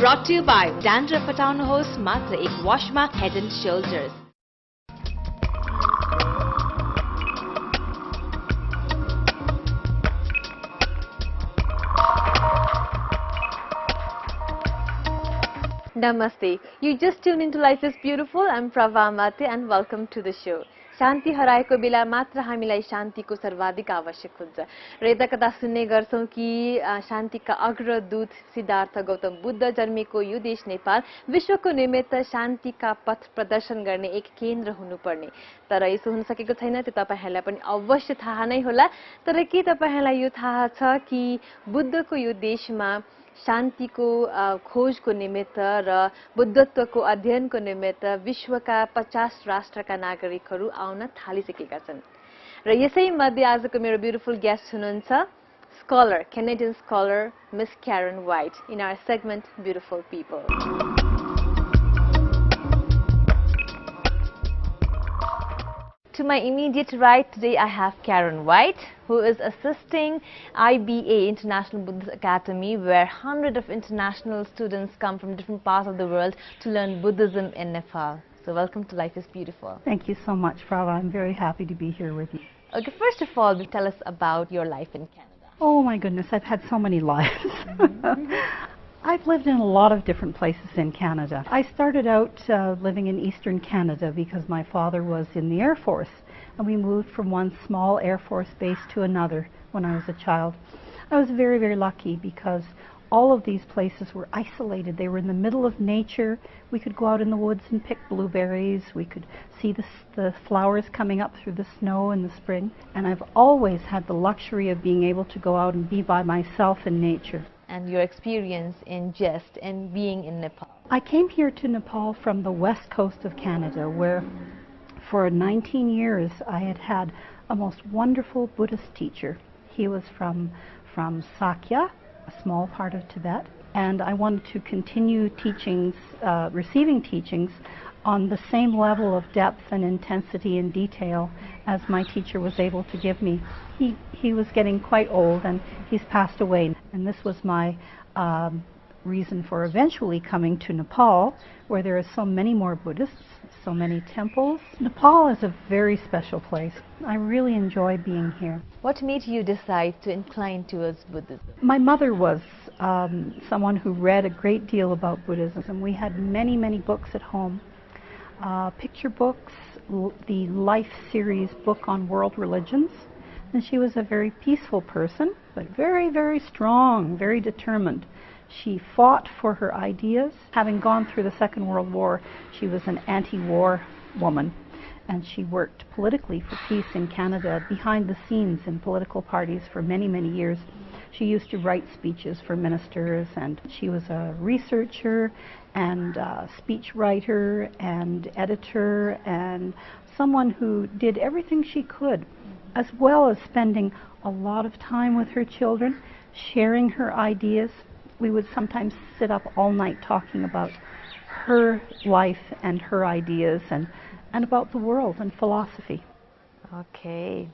Brought to you by Dandruff हटाउनुहोस् मात्र एक वाशमा Head and Shoulders. Namaste. You just tuned into Life is Beautiful. I'm Prava Mate and welcome to the show. शान्ति हराएको बेला मात्र हामीलाई शान्तिको सर्वाधिक आवश्यक हुन्छ र यता कता सुन्ने गर्छौं कि शान्तिका अग्रदूत सिद्धार्थ गौतम बुद्ध जन्मेको यो देश नेपाल विश्वको निमित्त शान्तिका पथ प्रदर्शन गर्ने एक केन्द्र हुनुपर्ने तर यसो हुन सकेको छैन त्यो तपाईहरुलाई पनि अवश्य थाहा नै होला तर के तपाईहरुलाई यो थाहा छ कि बुद्धको यो देशमा शान्तिको खोजको निमित्त र बुद्धत्वको अध्ययनको निमित्त विश्वका 50 राष्ट्रका नागरिकहरू आउन थालिसकेका छन् र यसै मध्ये आजको मेरो ब्युटिफुल गेस्ट हुनुहुन्छ scholar Canadian scholar miss Karen White in our segment beautiful people To my immediate right today I have Karen White, who is assisting IBA, International Buddhist Academy, where hundreds of international students come from different parts of the world to learn Buddhism in Nepal. So welcome to Life is Beautiful. Thank you so much, Prava. I'm very happy to be here with you. Okay, first of all, tell us about your life in Canada. Oh my goodness, I've had so many lives. I've lived in a lot of different places in Canada. I started out living in eastern Canada because my father was in the Air Force, and we moved from one small Air Force base to another when I was a child. I was very, very lucky because all of these places were isolated. They were in the middle of nature. We could go out in the woods and pick blueberries. We could see the flowers coming up through the snow in the spring. And I've always had the luxury of being able to go out and be by myself in nature. And your experience in just and being in Nepal? I came here to Nepal from the west coast of Canada, where for 19 years I had had a most wonderful Buddhist teacher. He was from Sakya, a small part of Tibet, and I wanted to continue teachings, receiving teachings on the same level of depth and intensity and detail as my teacher was able to give me. He was getting quite old and he's passed away, and this was my reason for eventually coming to Nepal, where there are so many more Buddhists, so many temples. Nepal is a very special place. I really enjoy being here. What made you decide to incline towards Buddhism? My mother was someone who read a great deal about Buddhism. We had many, many books at home. Picture books, the Life series book on world religions. And she was a very peaceful person, but very, very strong, very determined. She fought for her ideas. Having gone through the Second World War, she was an anti-war woman, and she worked politically for peace in Canada behind the scenes in political parties for many, many years. She used to write speeches for ministers, and she was a researcher and speech writer and editor and someone who did everything she could, as well as spending a lot of time with her children, sharing her ideas. We would sometimes sit up all night talking about her life and her ideas and about the world and philosophy. Okay.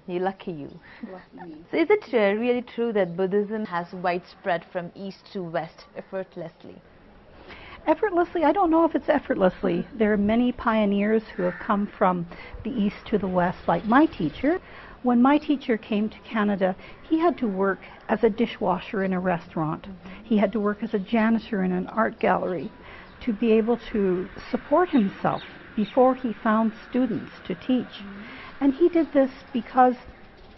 You're lucky you. So is it really true that Buddhism has widespread from east to west effortlessly? Effortlessly? I don't know if it's effortlessly. There are many pioneers who have come from the east to the west, like my teacher. When my teacher came to Canada, he had to work as a dishwasher in a restaurant. He had to work as a janitor in an art gallery to be able to support himself before he found students to teach. And he did this because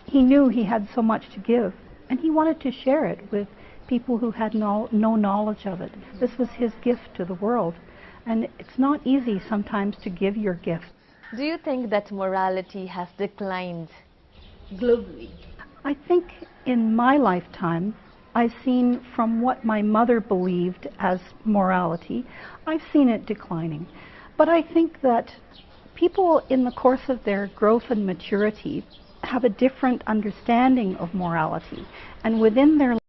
he knew he had so much to give, and he wanted to share it with people who had no knowledge of it. This was his gift to the world, and it's not easy sometimes to give your gifts. Do you think that morality has declined globally? I think in my lifetime, I've seen from what my mother believed as morality, I've seen it declining. But I think that people in the course of their growth and maturity have a different understanding of morality, and within their